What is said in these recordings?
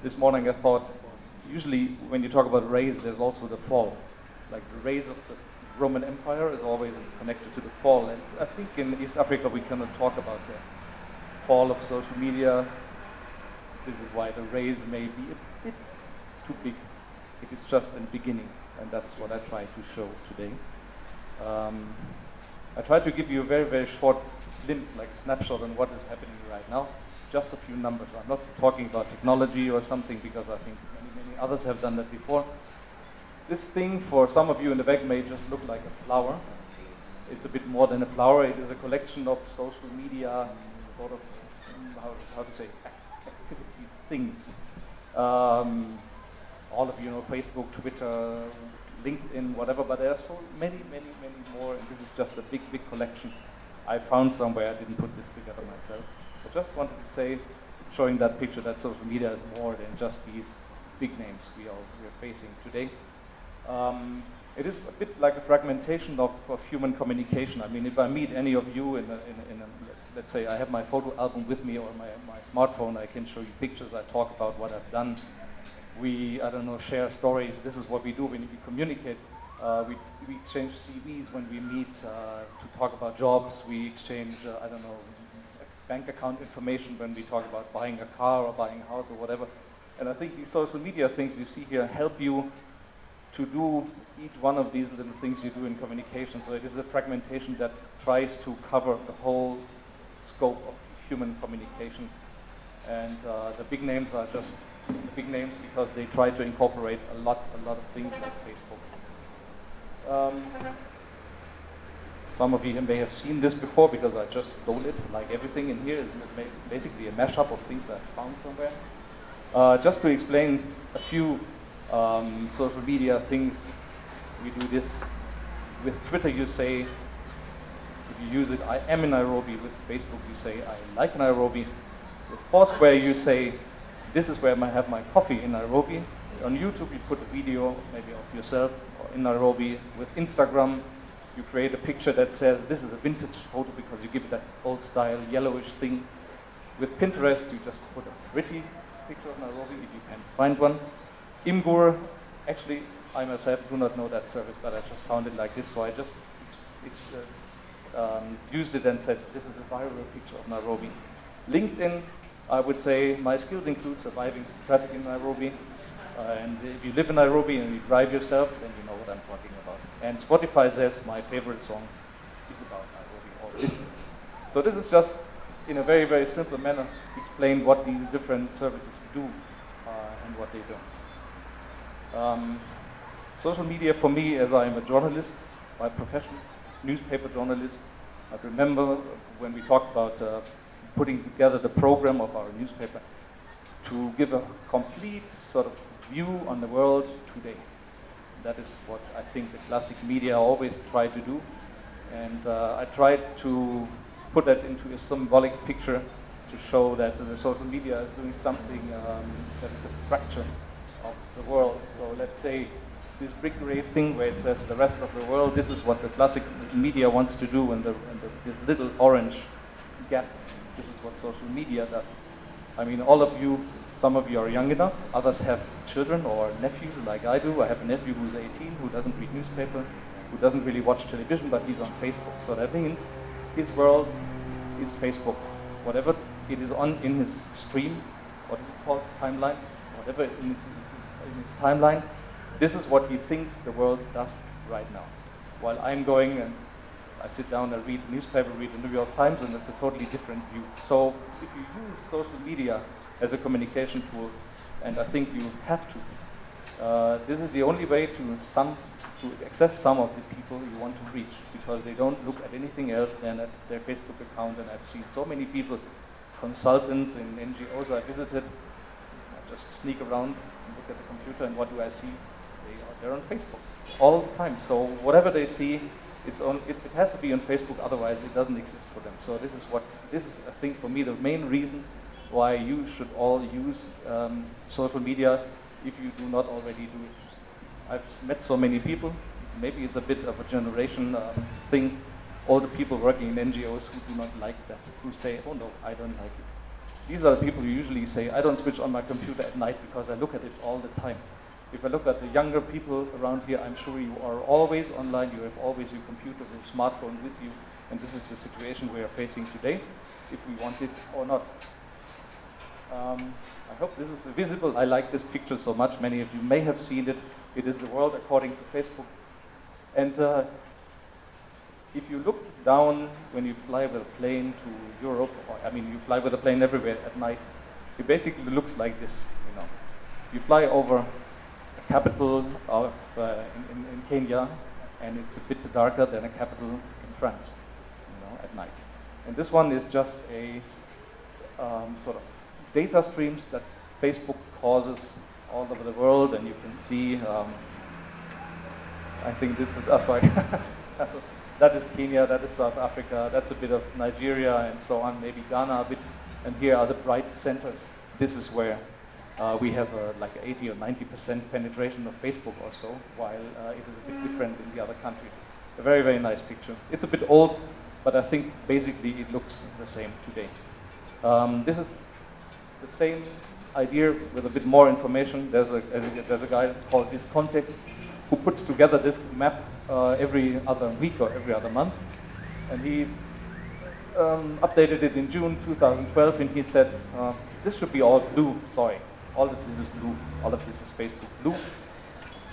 this morning I thought, usually when you talk about rise, there's also the fall. Like the rise of the Roman Empire is always connected to the fall. And I think in East Africa we cannot talk about the fall of social media. This is why the rise may be a bit too big. It is just in the beginning, and that's what I try to show today. I try to give you a very, very short glimpse, like a snapshot on what is happening right now. Just a few numbers. I'm not talking about technology or something because I think many others have done that before. This thing, for some of you in the back, may just look like a flower. It's a bit more than a flower. It is a collection of social media, sort of, how to say, activities, things. All of you know Facebook, Twitter, LinkedIn, whatever, but there are so many more, and this is just a big collection I found somewhere. I didn't put this together myself. I just wanted to say, showing that picture, that social media is more than just these big names we are facing today. It is a bit like a fragmentation of human communication. I mean, if I meet any of you in a let's say I have my photo album with me or my smartphone, I can show you pictures, I talk about what I've done. We, I don't know, share stories. This is what we do when we communicate. We exchange CVs when we meet to talk about jobs. We exchange, I don't know, bank account information when we talk about buying a car or buying a house or whatever. And I think these social media things you see here help you to do each one of these little things you do in communication. So it is a fragmentation that tries to cover the whole scope of human communication. And the big names are just the big names because they try to incorporate a lot of things like Facebook. Some of you may have seen this before because I just stole it, like everything in here is basically a mashup of things I found somewhere. Just to explain a few social media things, we do this. With Twitter you say, if you use it, I am in Nairobi. With Facebook you say, I like Nairobi. With Foursquare you say, this is where I have my coffee in Nairobi. On YouTube you put a video maybe of yourself in Nairobi. With Instagram you create a picture that says this is a vintage photo because you give it that old style yellowish thing. With Pinterest you just put a pretty picture of Nairobi if you can find one. Imgur, actually I myself do not know that service, but I just found it like this, so I just used it and says this is a viral picture of Nairobi. LinkedIn, I would say my skills include surviving traffic in Nairobi. And if you live in Nairobi and you drive yourself, then you know what I'm talking about. And Spotify says my favorite song is about Nairobi always. So this is just, in a very, very simple manner, explain what these different services do and what they do. Social media for me, as I am a journalist, by profession, newspaper journalist, I remember when we talked about putting together the program of our newspaper to give a complete sort of view on the world today. That is what I think the classic media always try to do. And I tried to put that into a symbolic picture to show that the social media is doing something that is a fraction of the world. So let's say this big gray thing where it says the rest of the world, this is what the classic media wants to do, and this little orange gap, this is what social media does. I mean, all of you, some of you are young enough, others have children or nephews like I do. I have a nephew who's 18 who doesn't read newspaper, who doesn't really watch television, but he's on Facebook. So that means his world is Facebook. Whatever it is on in his stream, what is it called, timeline, whatever in his timeline, this is what he thinks the world does right now. While I'm going and I sit down and read the newspaper, read the New York Times, and it's a totally different view. So if you use social media as a communication tool, and I think you have to, this is the only way to access some of the people you want to reach, because they don't look at anything else than at their Facebook account. And I've seen so many people, consultants in NGOs I visited, I just sneak around and look at the computer, and what do I see? They're on Facebook all the time. So whatever they see, it has to be on Facebook, otherwise it doesn't exist for them. So this is I think for me the main reason why you should all use social media if you do not already do it. I've met so many people, maybe it's a bit of a generation thing, all the people working in NGOs who do not like that, who say, oh no, I don't like it. These are the people who usually say, I don't switch on my computer at night because I look at it all the time. If I look at the younger people around here, I'm sure you are always online, you have always your computer or smartphone with you, and this is the situation we are facing today, if we want it or not. I hope this is visible. I like this picture so much. Many of you may have seen it. It is the world according to Facebook. And if you look down when you fly with a plane to Europe, or I mean, you fly with a plane everywhere at night, it basically looks like this. You know, you fly over a capital of in Kenya, and it's a bit darker than a capital in France, you know, at night. And this one is just a sort of data streams that Facebook causes all over the world, and you can see. I think this is. Sorry. That is Kenya, that is South Africa, that's a bit of Nigeria and so on, maybe Ghana a bit. And here are the bright centers. This is where we have like 80 or 90% penetration of Facebook or so, while it is a bit different in the other countries. A very, very nice picture. It's a bit old, but I think basically it looks the same today. This is the same idea with a bit more information. There's a guy called Visconti who puts together this map every other week or every other month. And he updated it in June 2012, and he said, this should be all blue, sorry. All of this is blue, all of this is Facebook blue.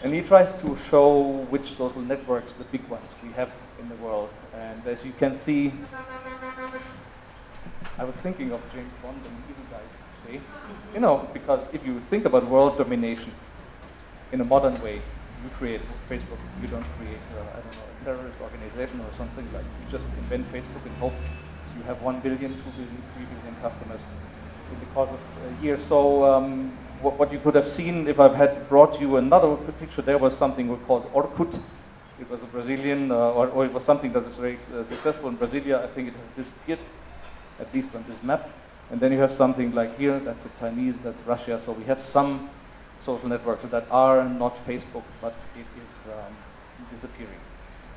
And he tries to show which social networks, the big ones we have in the world. And as you can see, I was thinking of James Bond and you guys today. You know, because if you think about world domination in a modern way, you create Facebook, you don't create, I don't know, a terrorist organization or something like you just invent Facebook and hope you have 1 billion, 2 billion, 3 billion customers in the course of a year. So what you could have seen if I had brought you another picture, there was something we called Orkut. It was a Brazilian, or it was something that was very successful in Brasilia. I think it has disappeared, at least on this map. And then you have something like here, that's a Chinese, that's Russia. So we have some social networks that are not Facebook, but it is disappearing.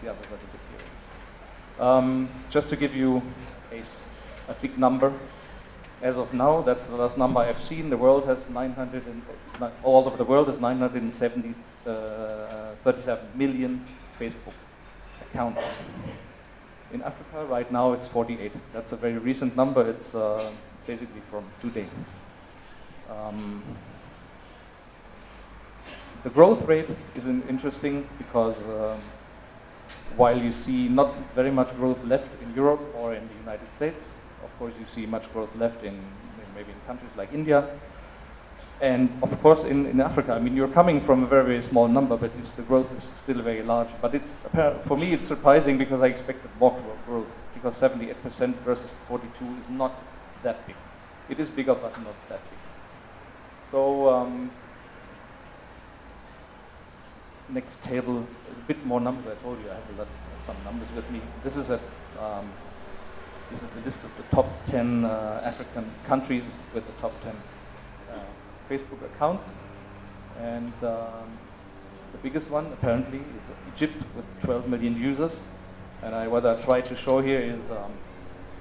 The others are disappearing. Just to give you a big number, as of now, that's the last number I've seen. The world has all over the world has 937 million Facebook accounts. In Africa, right now, it's 48. That's a very recent number. It's basically from today. The growth rate is interesting because while you see not very much growth left in Europe or in the United States, of course you see much growth left in maybe in countries like India, and of course in Africa. I mean, you're coming from a very, very small number, but the growth is still very large. But it's for me it's surprising because I expected more growth, because 78% versus 42 is not that big. It is bigger, but not that big. So next table is a bit more numbers. I told you I have some numbers with me. This is the list of the top 10 African countries with the top 10 Facebook accounts. And the biggest one apparently is Egypt with 12 million users. And what I try to show here is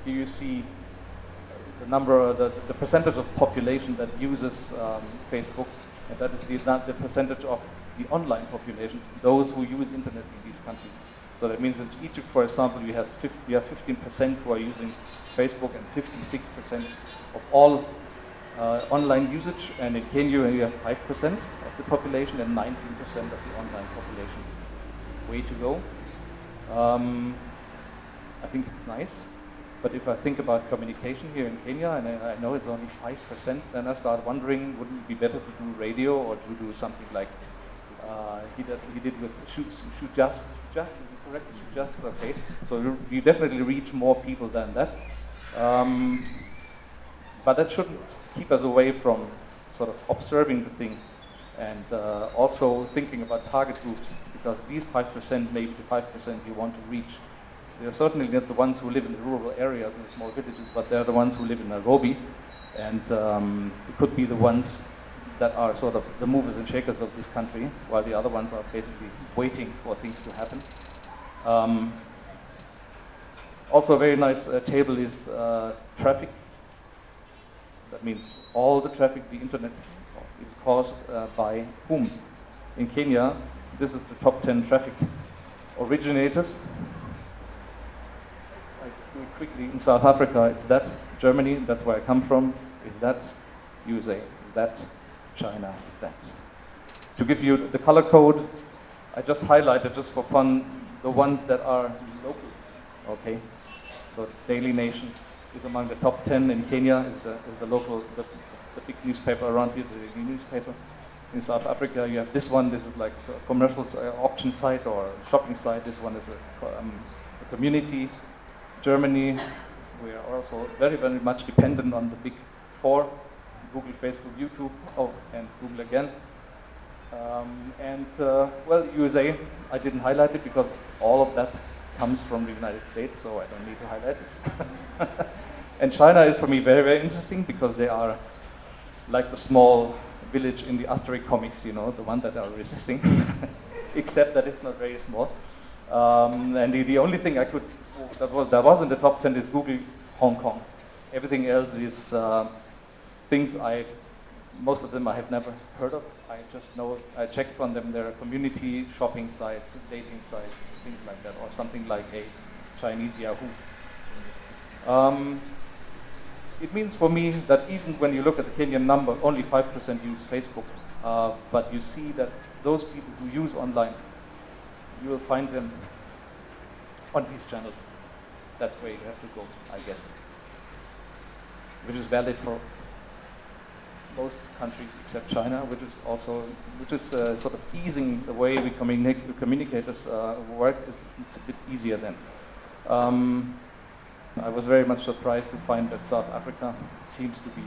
here you see the number, the percentage of population that uses Facebook, and that is the percentage of the online population, those who use internet in these countries. So that means in Egypt, for example, we have 15% who are using Facebook and 56% of all online usage, and in Kenya you have 5% of the population and 19% of the online population. Way to go. I think it's nice, but if I think about communication here in Kenya, and I know it's only 5%, then I start wondering, wouldn't it be better to do radio or to do something like he did with shoot just, is it correct? Shoot just, okay. So you definitely reach more people than that. But that shouldn't keep us away from sort of observing the thing and also thinking about target groups, because these 5%, maybe the 5% you want to reach, they're certainly not the ones who live in the rural areas and the small villages, but they're the ones who live in Nairobi, and it could be the ones that are sort of the movers and shakers of this country, while the other ones are basically waiting for things to happen. Also a very nice table is traffic. That means all the traffic, the internet, is caused by whom? In Kenya, this is the top 10 traffic originators. I do it quickly. In South Africa, it's that. Germany, that's where I come from, is that. USA, is that. China, is that. To give you the color code, I just highlighted, just for fun, the ones that are local. Okay, so Daily Nation is among the top 10 in Kenya, is the local, the big newspaper around here, the daily newspaper. In South Africa, you have this one. This is like a commercial auction site or shopping site. This one is a community. Germany, we are also very, very much dependent on the big four: Google, Facebook, YouTube, and Google again. Well, USA, I didn't highlight it because all of that comes from the United States, so I don't need to highlight it. And China is for me very, very interesting because they are like the small village in the Asterix comics, you know, the one that are resisting, except that it's not very small. And the only thing I could, that was in the top 10 is Google Hong Kong. Everything else is things most of them I have never heard of. I just know, I checked on them, there are community shopping sites, dating sites, things like that, or something like a Chinese Yahoo. It means for me that even when you look at the Kenyan number, only 5% use Facebook, but you see that those people who use online, you will find them on these channels. That's where you have to go, I guess. Which is valid for most countries except China, which is sort of easing the way we communicators work. It's a bit easier then. I was very much surprised to find that South Africa seems to be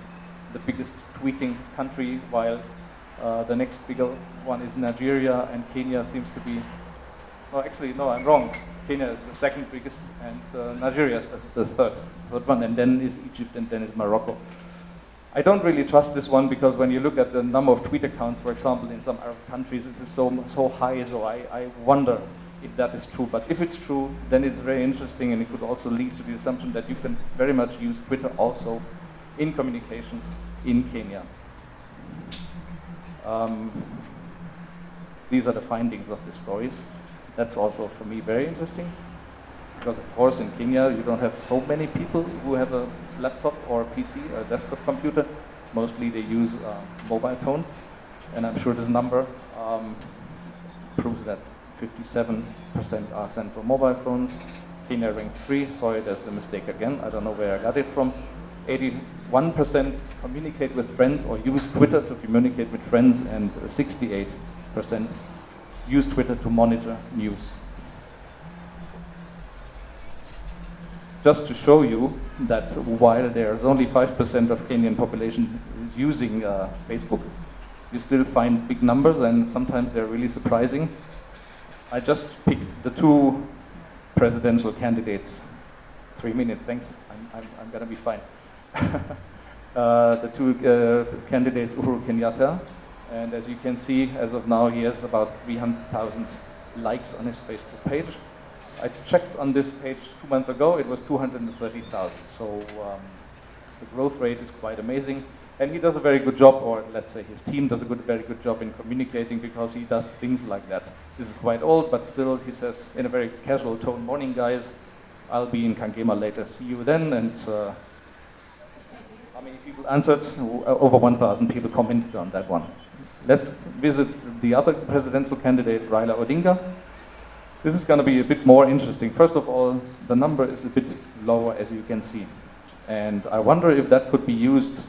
the biggest tweeting country, while the next bigger one is Nigeria, and Kenya seems to be, well, actually, no, I'm wrong. Kenya is the second biggest, and Nigeria is the third one, and then is Egypt, and then is Morocco. I don't really trust this one because when you look at the number of tweet accounts, for example, in some Arab countries, it is so high, so I wonder if that is true. But if it's true, then it's very interesting, and it could also lead to the assumption that you can very much use Twitter also in communication in Kenya. These are the findings of the stories. That's also, for me, very interesting. Because, of course, in Kenya, you don't have so many people who have a laptop or a PC or a desktop computer. Mostly they use mobile phones. And I'm sure this number proves that 57% are sent for mobile phones. Kenya ranked 3. Sorry, there's the mistake again. I don't know where I got it from. 81% communicate with friends or use Twitter to communicate with friends, and 68% use Twitter to monitor news. Just to show you that while there's only 5% of Kenyan population is using Facebook, you still find big numbers, and sometimes they're really surprising. I just picked the two presidential candidates. 3 minutes, thanks. I'm gonna be fine. The two candidates, Uhuru Kenyatta, and as you can see, as of now, he has about 300,000 likes on his Facebook page. I checked on this page 2 months ago, it was 230,000. So the growth rate is quite amazing. And he does a very good job, or let's say his team does a very good job in communicating, because he does things like that. This is quite old, but still he says in a very casual tone, "Morning guys, I'll be in Kangema later, see you then." And how many people answered? Over 1,000 people commented on that one. Let's visit the other presidential candidate, Raila Odinga. This is going to be a bit more interesting. First of all, the number is a bit lower, as you can see. And I wonder if that could be used.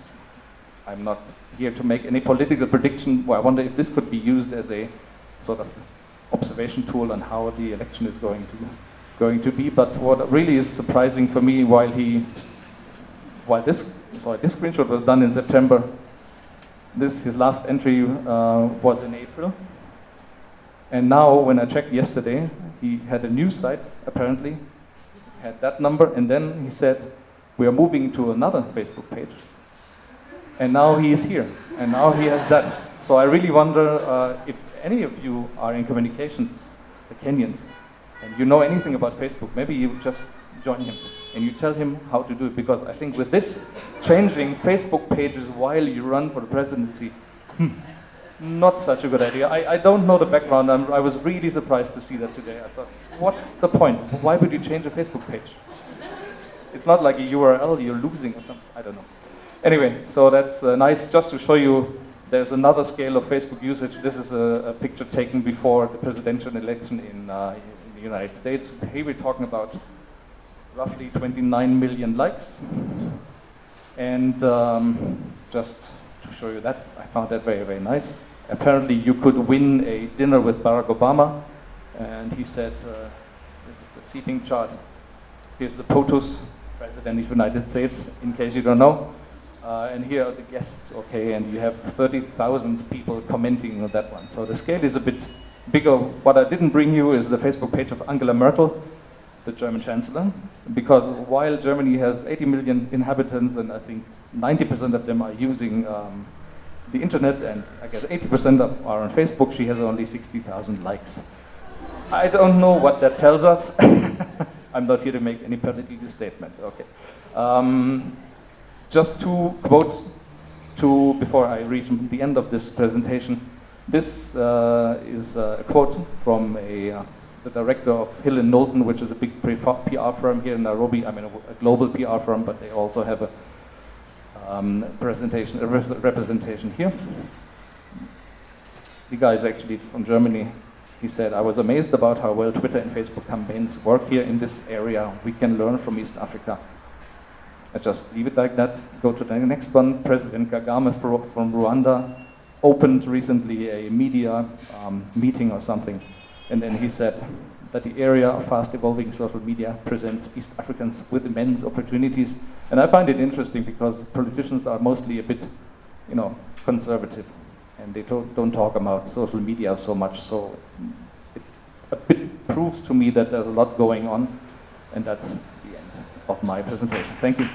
I'm not here to make any political prediction. Well, I wonder if this could be used as a sort of observation tool on how the election is going to be. But what really is surprising for me, while this screenshot was done in September, his last entry was in April. And now, when I checked yesterday, he had a news site, apparently, had that number, and then he said, "We are moving to another Facebook page." And now he is here, and now he has that. So I really wonder if any of you are in communications, the Kenyans, and you know anything about Facebook. Maybe you just join him. And you tell him how to do it, because I think with this, changing Facebook pages while you run for the presidency, not such a good idea. I don't know the background. I was really surprised to see that today. I thought, what's the point? Why would you change a Facebook page? It's not like a URL you're losing or something. I don't know. Anyway, so that's nice just to show you there's another scale of Facebook usage. This is a picture taken before the presidential election in the United States. Here we're talking about roughly 29 million likes. And just to show you that, I found that very, very nice. Apparently you could win a dinner with Barack Obama. And he said, this is the seating chart. Here's the POTUS, President of the United States, in case you don't know. And here are the guests, okay, and you have 30,000 people commenting on that one. So the scale is a bit bigger. What I didn't bring you is the Facebook page of Angela Merkel, the German Chancellor, because while Germany has 80 million inhabitants, and I think 90% of them are using the internet, and I guess 80% are on Facebook, she has only 60,000 likes. I don't know what that tells us. I'm not here to make any political statement, okay. Just two quotes before I reach the end of this presentation. This is a quote from the director of Hill & Knowlton, which is a big PR firm here in Nairobi. I mean, a global PR firm, but they also have a representation here. The guy is actually from Germany. He said, "I was amazed about how well Twitter and Facebook campaigns work here in this area. We can learn from East Africa." I just leave it like that. Go to the next one. President Kagame from Rwanda opened recently a media meeting or something. And then he said that the area of fast evolving social media presents East Africans with immense opportunities. And I find it interesting because politicians are mostly a bit, conservative. And they don't talk about social media so much. So it a bit proves to me that there's a lot going on. And that's the end of my presentation. Thank you.